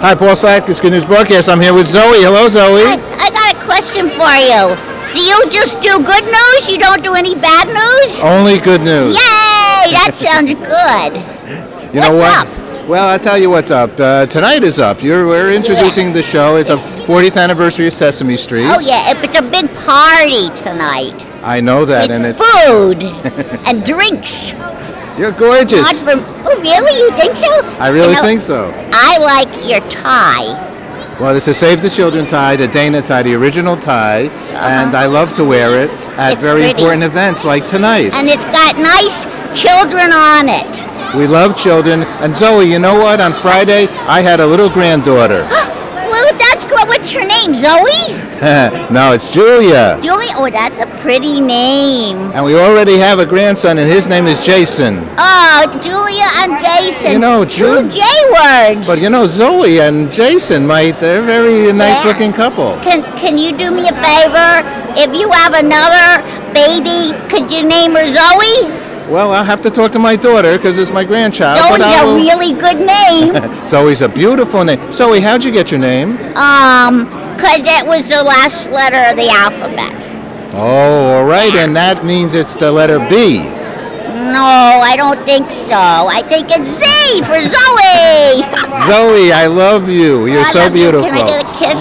Hi, Paul Slack. It's Good News Broadcast. I'm here with Zoe. Hello, Zoe. I got a question for you. Do you just do good news? You don't do any bad news? Only good news. Yay! That sounds good. You know what? What's up? Well, I'll tell you what's up. Tonight is up. We're introducing the show. It's a 40th anniversary of Sesame Street. Oh, yeah. It's a big party tonight. I know that. With and it's food and drinks. You're gorgeous. Oh, really? You think so? I really think so. I like your tie. Well, it's a Save the Children tie, the Dana tie, the original tie, and I love to wear it at very important events like tonight. And it's got nice children on it. We love children. And Zoe, you know what? On Friday, I had a little granddaughter. Well, that's good. What's her name, Zoe? No, it's Julia. Julia? Oh, that's a pretty name. And we already have a grandson, and his name is Jason. Oh, Julia and Jason. You know, two J words. But you know, Zoe and Jason, they're a very nice-looking couple. Can you do me a favor? If you have another baby, could you name her Zoe? Well, I'll have to talk to my daughter because it's my grandchild. Zoe's a really good name. Zoe's a beautiful name. Zoe, how'd you get your name? Because it was the last letter of the alphabet. Oh, all right, and that means it's the letter B. No, I don't think so. I think it's Z for Zoe. Zoe, I love you. You're so beautiful. Can I get a kiss?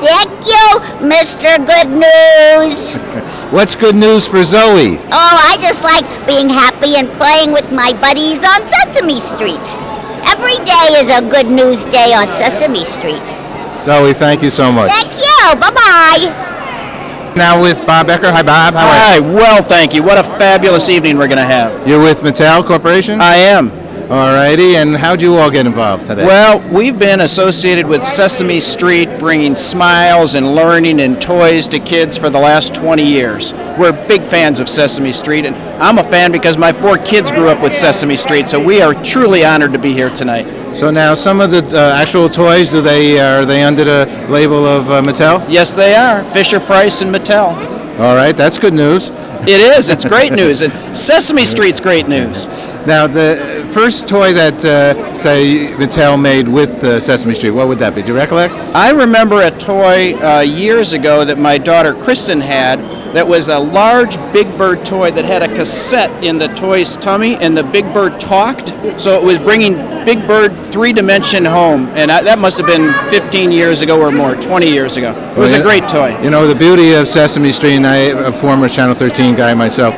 Thank you, Mr. Good News. What's good news for Zoe? Oh, I just like being happy and playing with my buddies on Sesame Street. Every day is a good news day on Sesame Street. Zoe, thank you so much. Thank you. Bye-bye. Now with Bob Becker. Hi, Bob. How are you? Hi. Well, thank you. What a fabulous evening we're going to have. You're with Mattel Corporation? I am. All righty, and how'd you all get involved today? Well, we've been associated with Sesame Street, bringing smiles and learning and toys to kids for the last 20 years. We're big fans of Sesame Street, and I'm a fan because my 4 kids grew up with Sesame Street, so we are truly honored to be here tonight. So now, some of the actual toys, are they under the label of Mattel? Yes, they are. Fisher-Price and Mattel. All right, that's good news. It is. It's great news. And Sesame Street's great news. Now, the first toy that, say, Mattel made with Sesame Street, what would that be? Do you recollect? I remember a toy years ago that my daughter Kristen had that was a large Big Bird toy that had a cassette in the toy's tummy, and the Big Bird talked. So it was bringing Big Bird 3-dimension home, and that must have been 15 years ago or more, 20 years ago. It was a great toy. You know, the beauty of Sesame Street, and I'm a former Channel 13 guy myself,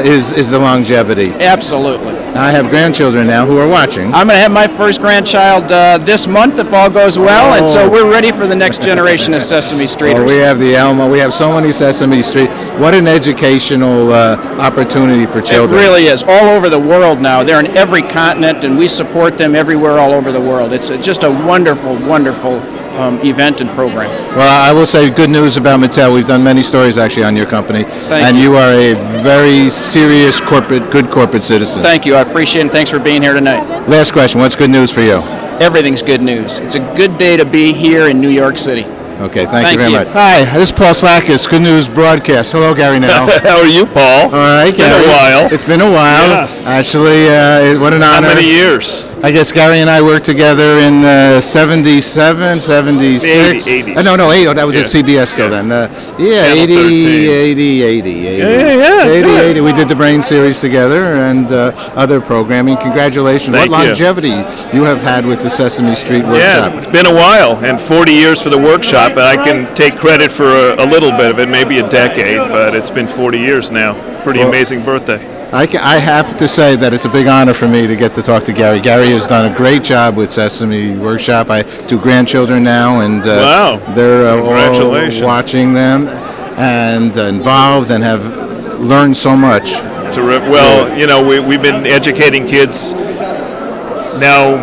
is the longevity. Absolutely. I have grandchildren now who are watching. I'm going to have my first grandchild this month if all goes well, and so we're ready for the next generation of Sesame Streeters. Well, we have the Elmo. We have so many Sesame Street. What an educational opportunity for children. It really is. All over the world now. They're in every continent, and we support them everywhere all over the world. It's just a wonderful, wonderful event and program. Well, I will say good news about Mattel. We've done many stories actually on your company. Thank you. You are a very serious good corporate citizen. Thank you. I appreciate it. Thanks for being here tonight. Last question. What's good news for you? Everything's good news. It's a good day to be here in New York City. Okay, thank you very much. Hi, this is Paul Slackus, Good News Broadcast. Hello, Gary Now. How are you, Paul? All right, it's been a while. It's been a while. Yeah. Actually, what an honor. How many years? I guess Gary and I worked together in 77, 76. 80s. No, 80. That was at CBS still then. 80. 80. We did the Brain series together and other programming. Congratulations. Thank what longevity you have had with the Sesame Street Workshop. Yeah, it's been a while, and 40 years for the workshop. I can take credit for a little bit of it, maybe a decade, but it's been 40 years now. Pretty amazing birthday. I have to say that it's a big honor for me to get to talk to Gary. Gary has done a great job with Sesame Workshop. I do grandchildren now, and they're all watching them and involved and have learned so much. Well, you know, we've been educating kids now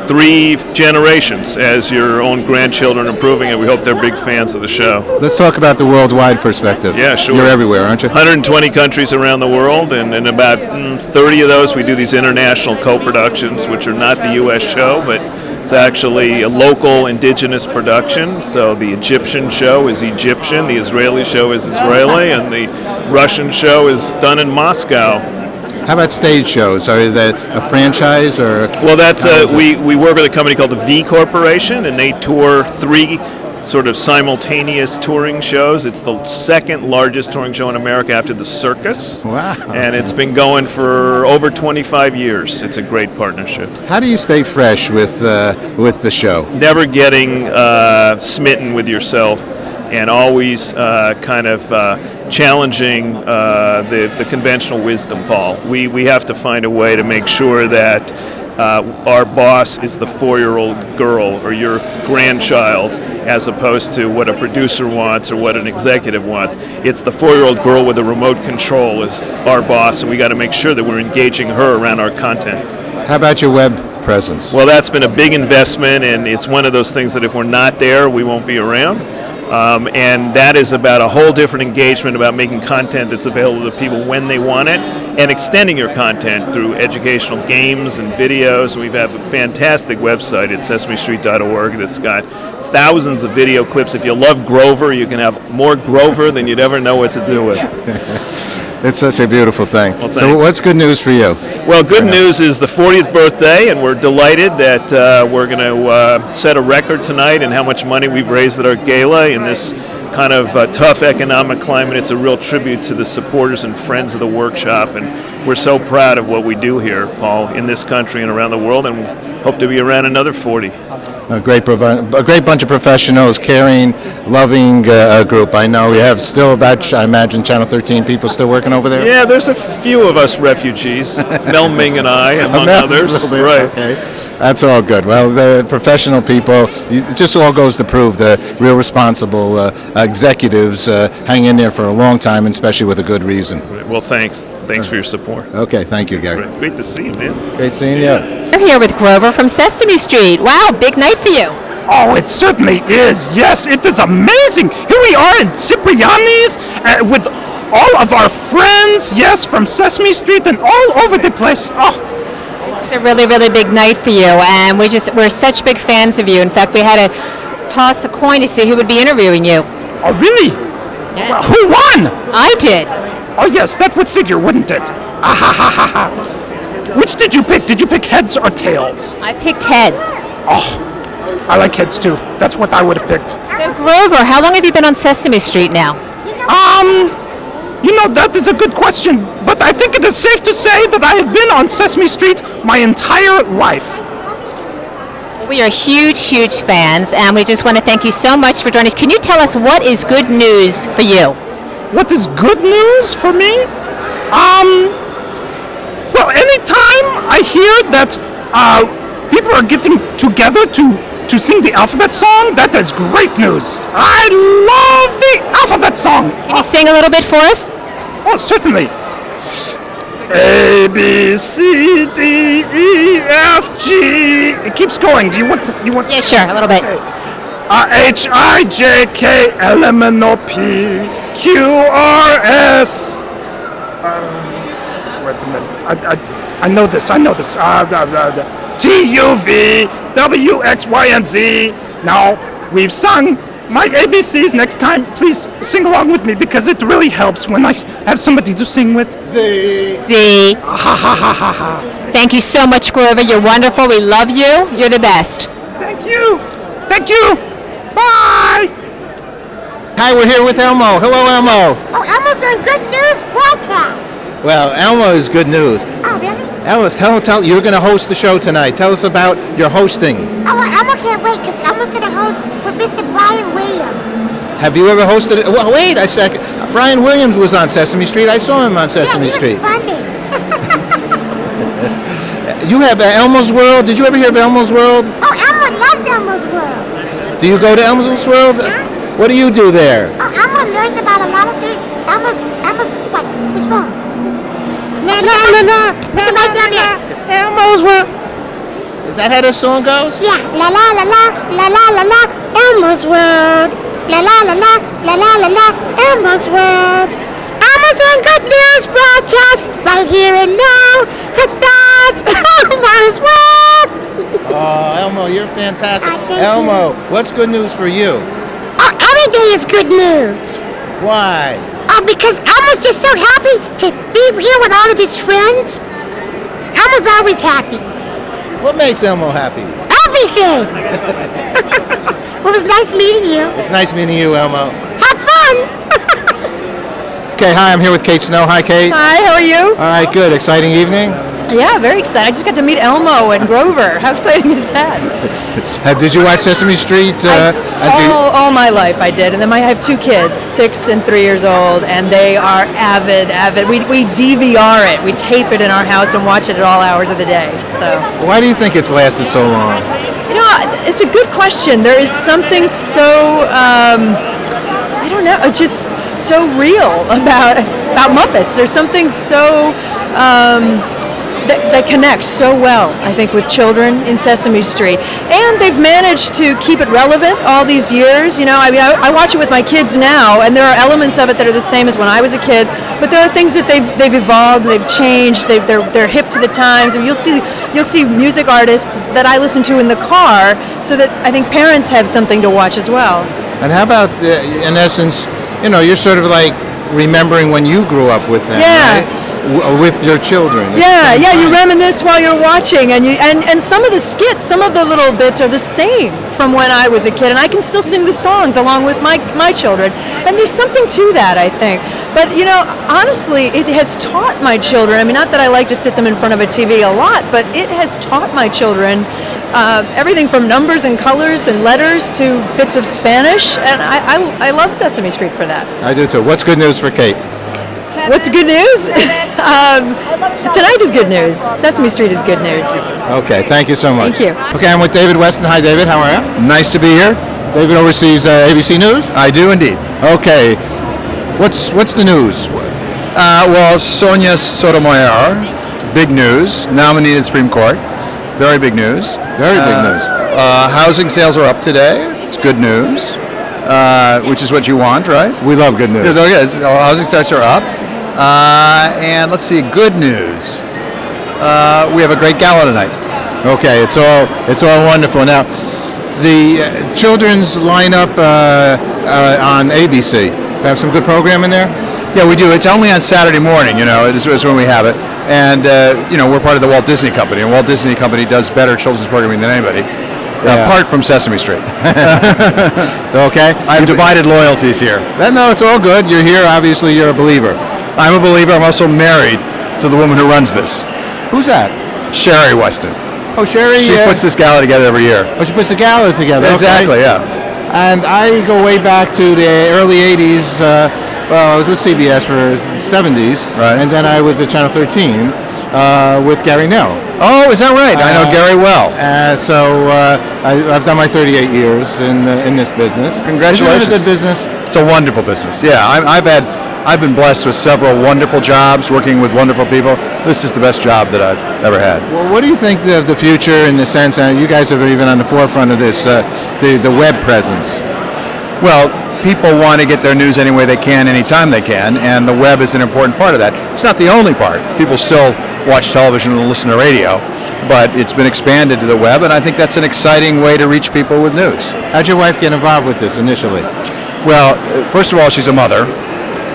3 generations as your own grandchildren improving it. We hope they're big fans of the show. Let's talk about the worldwide perspective. Yeah, sure. You're everywhere, aren't you? 120 countries around the world, and in about 30 of those we do these international co-productions, which are not the U.S. show, but it's actually a local indigenous production. So the Egyptian show is Egyptian, the Israeli show is Israeli, and the Russian show is done in Moscow. How about stage shows? Are that a franchise or? Well, that's we work with a company called the V Corporation, and they tour 3 sort of simultaneous touring shows. It's the second largest touring show in America after the circus. Wow. And it's been going for over 25 years. It's a great partnership. How do you stay fresh with the show? Never getting smitten with yourself, and always kind of challenging the conventional wisdom, Paul. We have to find a way to make sure that our boss is the 4-year-old girl or your grandchild, as opposed to what a producer wants or what an executive wants. It's the 4-year-old girl with a remote control is our boss, and we got to make sure that we're engaging her around our content. How about your web presence? Well, that's been a big investment, and it's one of those things that if we're not there, we won't be around. And that is about a whole different engagement about making content that's available to people when they want it, and extending your content through educational games and videos. We have a fantastic website at SesameStreet.org that's got thousands of video clips. If you love Grover, you can have more Grover than you'd ever know what to do with. It's such a beautiful thing. Well, so what's good news for you? Well, good news is the 40th birthday, and we're delighted that we're going to set a record tonight in how much money we've raised at our gala in this kind of tough economic climate. It's a real tribute to the supporters and friends of the workshop, and we're so proud of what we do here, Paul, in this country and around the world, and hope to be around another 40. A great bunch of professionals, caring, loving group. I know we have still about, I imagine, Channel 13 people still working over there? Yeah, there's a few of us refugees, Mel Ming and I, among others. Right. Okay. That's all good. Well, the professional people, it just all goes to prove the real responsible executives hang in there for a long time, and especially with a good reason. Well, thanks. Thanks for your support. Okay, thank you, Gary. Great to see you, man. Great seeing you. We're here with Grover from Sesame Street. Wow, big night for you. Oh, it certainly is. Yes, it is amazing. Here we are in Cipriani's with all of our friends, yes, from Sesame Street and all over the place. Oh. It's a really, really big night for you, and we're such big fans of you. In fact, we had to toss a coin to see who would be interviewing you. Oh, really? Yes. Well, who won? I did. Oh, yes, that would figure, wouldn't it? Which did you pick? Did you pick heads or tails? I picked heads. Oh, I like heads too. That's what I would have picked. So, Grover, how long have you been on Sesame Street now? You know, that is a good question, but I think it is safe to say that I have been on Sesame Street my entire life. We are huge, huge fans, and we just want to thank you so much for joining us. Can you tell us what is good news for you? What is good news for me? Well, anytime I hear that people are getting together to sing the alphabet song, that is great news. I love the alphabet song. Can you sing a little bit for us? Oh, certainly. A, B, C, D, E, F, G. It keeps going. Do you want? Yeah, sure, a little bit. H, I, J, K, L, M, N, O, P, Q, R, S. Wait a minute. I know this. T, U, V, W, X, Y, and Z. Now, we've sung my ABCs. Next time, please sing along with me, because it really helps when I have somebody to sing with. Z. Z. Thank you so much, Grover. You're wonderful. We love you. You're the best. Thank you. Thank you. Bye. Hi, we're here with Elmo. Hello, Elmo. Oh, Elmo's on Good News broadcast. Well, Elmo is good news. Oh, really? Elmo, tell you're going to host the show tonight. Tell us about your hosting. Oh, well, Elmo can't wait, because Elmo's going to host with Mr. Brian Williams. Have you ever hosted it? Well, wait a second. Brian Williams was on Sesame Street. I saw him on Sesame Street. Yeah, he was funny. You have Elmo's World. Did you ever hear of Elmo's World? Oh, Elmo loves Elmo's World. Do you go to Elmo's World? Yeah. What do you do there? Oh, Elmo learns about a lot of things. Elmo's what? Which phone? La la la la. It's right down there. Elmo's World. Is that how this song goes? Yeah. La la la la la la la la. Elmo's World. La la la la la la la la. Elmo's World. Elmo's on Good News broadcast right here and now. It starts Elmo's World. Oh, Elmo, you're fantastic. Elmo, what's good news for you? Oh, every day is good news. Why? Oh, because Elmo's just so happy to be here with all of his friends. Elmo's always happy. What makes Elmo happy? Everything. Well, it was nice meeting you. It's nice meeting you, Elmo. Have fun. Okay, hi, I'm here with Kate Snow. Hi, Kate. Hi, how are you? All right, good. Exciting evening? Yeah, very excited. I just got to meet Elmo and Grover. How exciting is that? Did you watch Sesame Street? All my life I did. And then I have 2 kids, 6 and 3 years old, and they are avid. We DVR it. We tape it in our house and watch it at all hours of the day. So. Why do you think it's lasted so long? You know, it's a good question. There is something so... I don't know, just so real about Muppets. There's something so that connects so well, I think, with children in Sesame Street. And they've managed to keep it relevant all these years. You know, I mean, I watch it with my kids now, and there are elements of it that are the same as when I was a kid. But there are things that they've evolved, they've changed, they're hip to the times. And you'll see music artists that I listen to in the car, so that I think parents have something to watch as well. And how about, in essence, you know, you're sort of like remembering when you grew up with them, right? With your children. Yeah, you reminisce while you're watching, and some of the skits, some of the little bits are the same from when I was a kid, and I can still sing the songs along with my children. And there's something to that, I think. But, you know, honestly, it has taught my children, I mean, not that I like to sit them in front of a TV a lot, but it has taught my children everything from numbers and colors and letters to bits of Spanish, and I love Sesame Street for that. I do too. What's good news for Kate? What's good news? Tonight is good news. Sesame Street is good news. Okay, thank you so much. Thank you. Okay, I'm with David Westin. Hi, David. How are you? Nice to be here. David oversees ABC News? I do indeed. Okay. What's the news? Well, Sonia Sotomayor, big news, nominated Supreme Court. Very big news. Very big news. Housing sales are up today. It's good news, which is what you want, right? We love good news. Okay, so housing starts are up. And let's see, good news. We have a great gala tonight. Okay, it's all wonderful. Now, the children's lineup on ABC. Have some good program in there? Yeah, we do. It's only on Saturday morning, you know, is when we have it. And, you know, we're part of the Walt Disney Company, and Walt Disney Company does better children's programming than anybody, apart from Sesame Street. Okay. I have divided loyalties here. No, it's all good. You're here. Obviously, you're a believer. I'm a believer. I'm also married to the woman who runs this. Who's that? Sherry Westin. Oh, Sherry. She puts this gala together every year. Oh, she puts the gala together. Exactly, okay. Yeah. And I go way back to the early 80s. Well, I was with CBS for the 70s, right. And then I was at Channel 13 with Gary Nell. Oh, is that right? I know Gary well. So I've done my 38 years in this business. Congratulations. Isn't it a good business? It's a wonderful business. Yeah, I've been blessed with several wonderful jobs, working with wonderful people. This is the best job that I've ever had. Well, what do you think of the future in the sense, and you guys are even on the forefront of this, the web presence? Well, people want to get their news any way they can, anytime they can, and the web is an important part of that. It's not the only part. People still watch television and listen to radio, but it's been expanded to the web, and I think that's an exciting way to reach people with news. How'd your wife get involved with this initially? Well, first of all, she's a mother,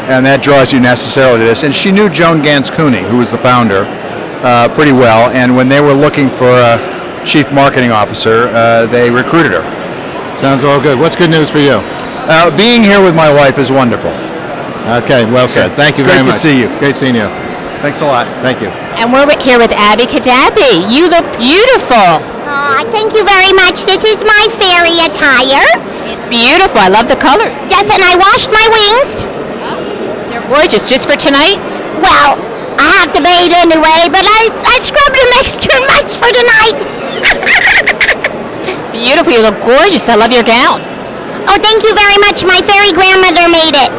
and that draws you necessarily to this. And she knew Joan Ganz Cooney, who was the founder, pretty well, and when they were looking for a chief marketing officer, they recruited her. Sounds all good. What's good news for you? Being here with my wife is wonderful. Okay, well said. Thank you very much. Great to see you. Great seeing you. Thanks a lot. Thank you. And we're here with Abby Kadabi. You look beautiful. Thank you very much. This is my fairy attire. It's beautiful. I love the colors. Yes, and I washed my wings. They're gorgeous. Just for tonight? Well, I have to bathe anyway, but I scrubbed them extra much for tonight. It's beautiful. You look gorgeous. I love your gown. Oh, thank you very much. My fairy grandmother made it.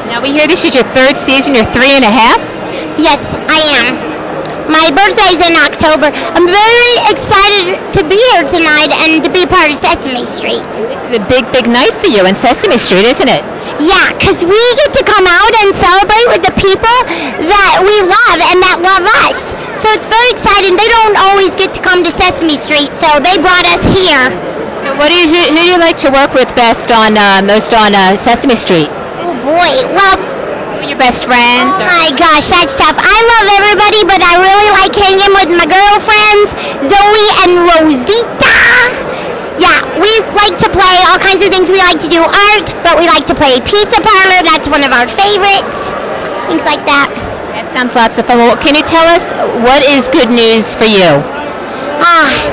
Now we hear this is your 3rd season. You're 3 1/2? Yes, I am. My birthday's in October. I'm very excited to be here tonight and to be part of Sesame Street. This is a big, big night for you in Sesame Street, isn't it? Yeah, because we get to come out and celebrate with the people that we love and that love us. So it's very exciting. They don't always get to come to Sesame Street, so they brought us here. So who do you like to work with best most on Sesame Street? Oh boy, well, Your your best friends? Oh my gosh, that's tough. I love everybody, but I really like hanging with my girlfriends, Zoe and Rosita. Yeah, we like to play all kinds of things. We like to do art, but we like to play pizza parlor. That's one of our favorites. Things like that. That sounds lots of fun. Well, can you tell us what is good news for you?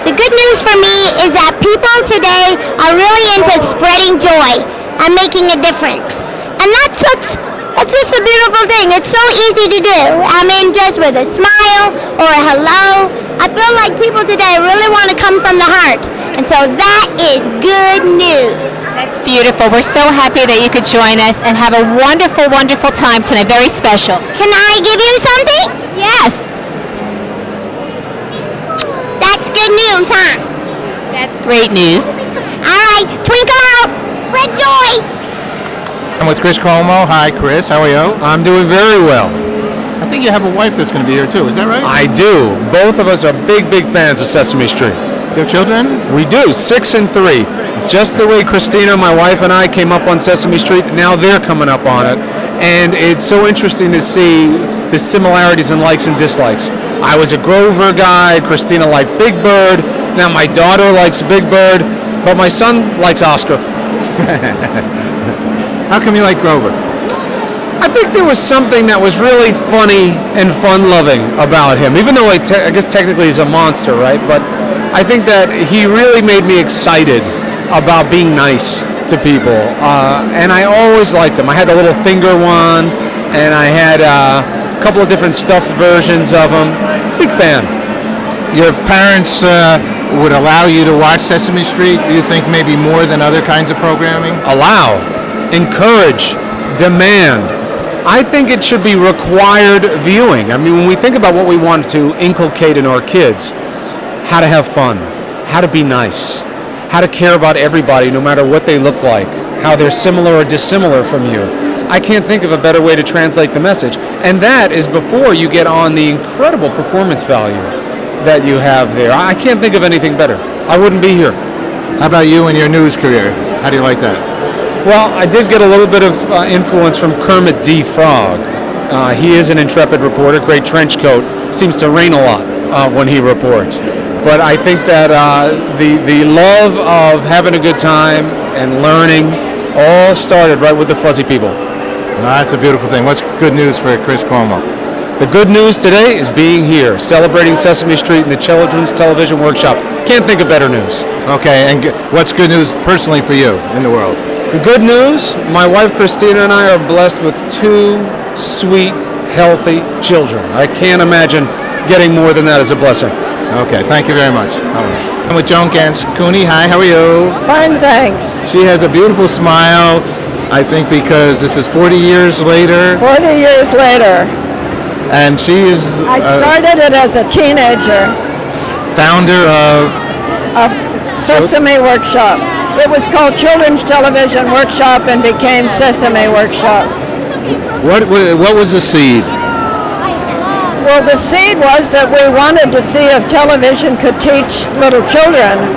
The good news for me is that people today are really into spreading joy and making a difference. And that's just a beautiful thing. It's so easy to do. I mean, just with a smile or a hello. I feel like people today really want to come from the heart. And so that is good news. That's beautiful. We're so happy that you could join us and have a wonderful, wonderful time tonight. Very special. Can I give you something? Yes. That's good news, huh? That's great news. All right, twinkle out, spread joy. I'm with Chris Cuomo. Hi, Chris. How are you? I'm doing very well. I think you have a wife that's going to be here too. Is that right? I do. Both of us are big, big fans of Sesame Street. You have children? We do, 6 and 3. Just the way Christina, my wife, and I came up on Sesame Street, now they're coming up on it. And it's so interesting to see the similarities in likes and dislikes. I was a Grover guy, Christina liked Big Bird, now my daughter likes Big Bird, but my son likes Oscar. How come you like Grover? I think there was something that was really funny and fun-loving about him, even though I guess technically he's a monster, right? But I think that he really made me excited about being nice to people, and I always liked him. I had a little finger one, and I had a couple of different stuffed versions of him. Big fan. Your parents would allow you to watch Sesame Street, do you think, maybe more than other kinds of programming? Allow, encourage, demand. I think it should be required viewing. I mean, when we think about what we want to inculcate in our kids, how to have fun, how to be nice, how to care about everybody no matter what they look like, how they're similar or dissimilar from you. I can't think of a better way to translate the message. And that is before you get on the incredible performance value that you have there. I can't think of anything better. I wouldn't be here. How about you and your news career? How do you like that? Well, I did get a little bit of influence from Kermit D. Frog. He is an intrepid reporter, great trench coat, seems to rain a lot when he reports. But I think that the love of having a good time and learning all started right with the Fuzzy People. That's a beautiful thing. What's good news for Chris Cuomo? The good news today is being here, celebrating Sesame Street in the Children's Television Workshop. Can't think of better news. Okay, and what's good news personally for you in the world? The good news, my wife Christina and I are blessed with 2 sweet, healthy children. I can't imagine getting more than that as a blessing. Okay, thank you very much. I'm with Joan Ganz. Cooney, hi, how are you? Fine, thanks. She has a beautiful smile, I think because this is 40 years later. 40 years later. And she is... I started it as a teenager. Founder of Sesame Workshop. It was called Children's Television Workshop and became Sesame Workshop. What was the seed? Well, the seed was that we wanted to see if television could teach little children.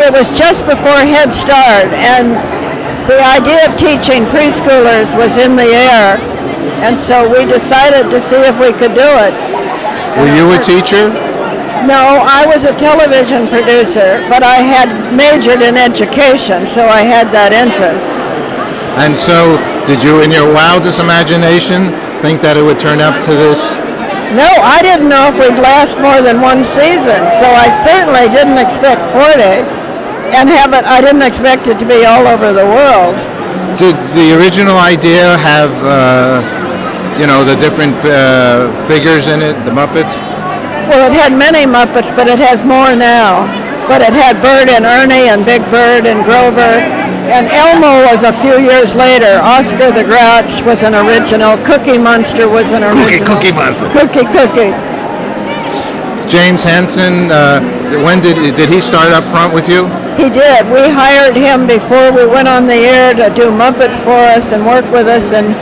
It was just before Head Start, and the idea of teaching preschoolers was in the air, and so we decided to see if we could do it. Were you a teacher? No, I was a television producer, but I had majored in education, so I had that interest. And so, did you, in your wildest imagination, think that it would turn up to this? No, I didn't know if we'd last more than 1 season, so I certainly didn't expect 40, and I didn't expect it to be all over the world. Did the original idea have, the different figures in it, the Muppets? Well, it had many Muppets, but it has more now. But it had Bert and Ernie and Big Bird and Grover. And Elmo was a few years later. Oscar the Grouch was an original. Cookie Monster was an original. Cookie Monster. Cookie. James Henson, when did he start up front with you? He did. We hired him before we went on the air to do Muppets for us and work with us, and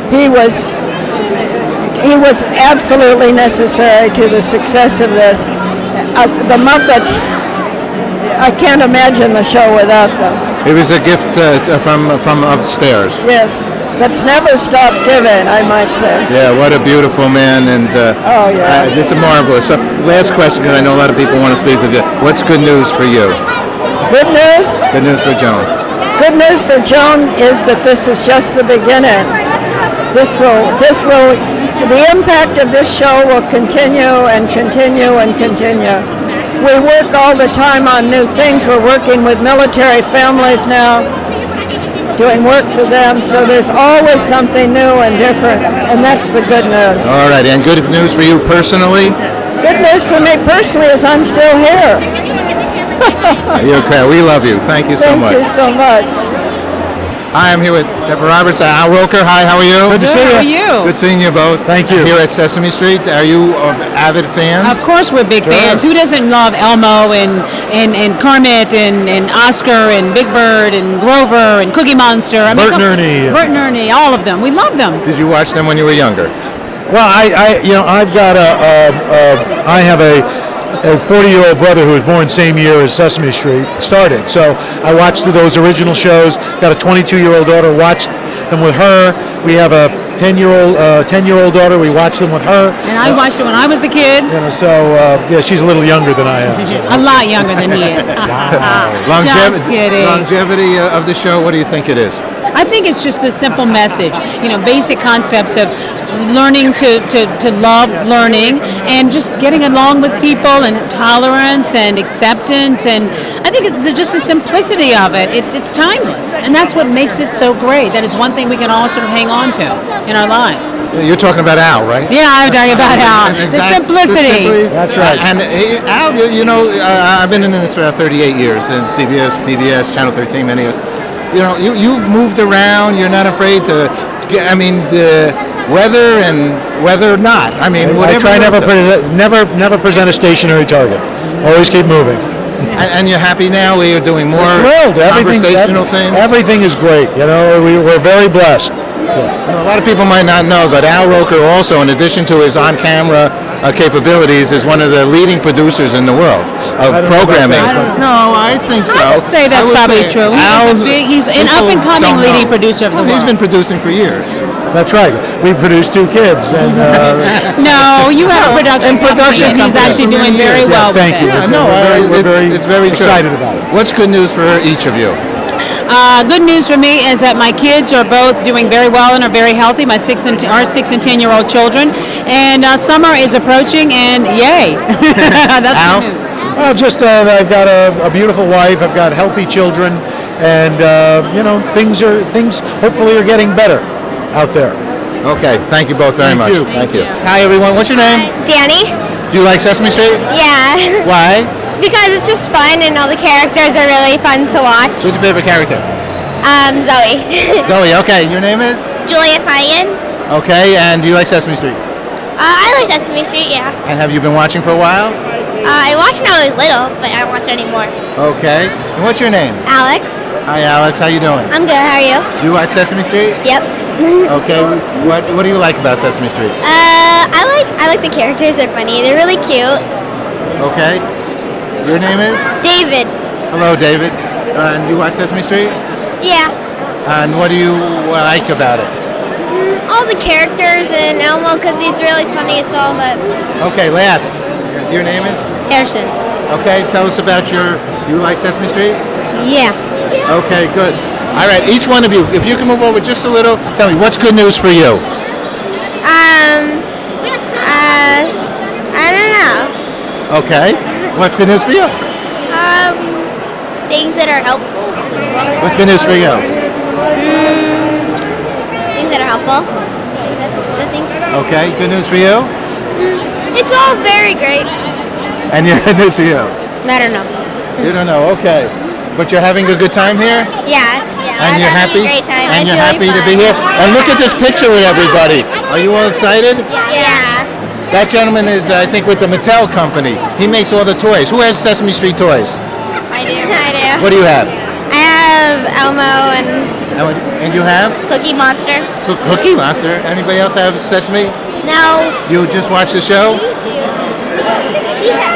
he was absolutely necessary to the success of this. The Muppets, I can't imagine the show without them. It was a gift from upstairs. Yes. that's never stopped giving, I might say. Yeah, what a beautiful man, and this is marvelous. So, last question, because I know a lot of people want to speak with you. What's good news for you? Good news? Good news for Joan. Good news for Joan is that this is just the beginning. The impact of this show will continue and continue and continue. We work all the time on new things. We're working with military families now, doing work for them, so there's always something new and different, and that's the good news. All right, and good news for you personally? Good news for me personally is I'm still here. You're okay. We love you. Thank you so much. Thank you so much. Hi, I'm here with Deborah Roberts, Al Roker. Hi, how are you? Good to see you. How are you? Good seeing you both. Thank you. Here at Sesame Street. Are you avid fans? Of course we're big fans. Who doesn't love Elmo and Kermit and Oscar and Big Bird and Grover and Cookie Monster? I mean, Bert and Ernie. Bert and Ernie, all of them. We love them. Did you watch them when you were younger? Well, I've got I have a 40-year-old brother who was born same year as Sesame Street started. So I watched those original shows. Got a 22-year-old daughter. Watched them with her. We have a 10-year-old daughter. We watched them with her. And I watched it when I was a kid. So she's a little younger than I am. So. A lot younger than he is. Longevity of the show. What do you think it is? I think it's just the simple message, basic concepts of learning to love learning and just getting along with people and tolerance and acceptance, and I think it's just the simplicity of it. It's timeless, and that's what makes it so great. That is one thing we can all sort of hang on to in our lives. You're talking about Al, right? Yeah, I'm talking about Al. The simplicity. That's right. And Al, I've been in this for 38 years in CBS, PBS, Channel 13, many years. You've moved around. You're not afraid to. The weather and whether or not. Whatever. I try never present a stationary target. Always keep moving. And you're happy now? We are doing more conversational things. Everything is great. We're very blessed. A lot of people might not know, but Al Roker also, in addition to his on-camera capabilities, is one of the leading producers in the world of programming. No, I think so. I would say that's probably true. He's an up-and-coming leading producer of the world. He's been producing for years. That's right. We produced 2 kids. And, no, you have a production company. He's actually doing very well. Thank you. We're very excited about it. What's good news for each of you? Good news for me is that my kids are both doing very well and are very healthy. My 6 and 10-year-old children, and summer is approaching, and yay! That's Al? good news. Well, just I've got a beautiful wife. I've got healthy children, and things hopefully are getting better out there. Okay, thank you both very much. Thank you. Hi everyone. What's your name? Danny. Do you like Sesame Street? Yeah. Why? Because it's just fun and all the characters are really fun to watch. Who's your favorite character? Zoe. Zoe, okay. Your name is? Julia Feyen. Okay, and do you like Sesame Street? I like Sesame Street, yeah. And have you been watching for a while? I watched when I was little, but I don't watch it anymore. Okay. And what's your name? Alex. Hi, Alex. How you doing? I'm good. How are you? Do you watch Sesame Street? Yep. Okay. What do you like about Sesame Street? I like the characters. They're funny. They're really cute. Okay. Your name is? David. Hello, David. And you watch Sesame Street? Yeah. And what do you like about it? All the characters and Elmo, because it's really funny. It's all that. Okay, last. Your name is? Harrison. Okay, tell us about you like Sesame Street? Yeah. Okay, good. All right, each one of you, if you can move over just a little, tell me, what's good news for you? I don't know. Okay. What's good news for you? Things that are helpful. What's good news for you? Things that are helpful. Okay, good news for you? It's all very great. And your good news for you? I don't know. You don't know, okay. But you're having a good time here? Yeah. And you're happy? A great time. And it's you're really happy fun. to be here? And look at this picture with everybody. Are you all excited? Yeah. That gentleman is, I think, with the Mattel company. He makes all the toys. Who has Sesame Street toys? I do. I do. What do you have? I have Elmo And you have? Cookie Monster. Cookie Monster. Anybody else have Sesame? No. You just watch the show?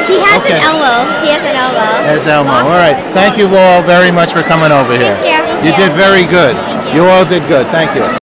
He has an Elmo. He has an Elmo. Has Elmo. All right. Thank you all very much for coming over here. Thank you. You did very good. You all did good. Thank you.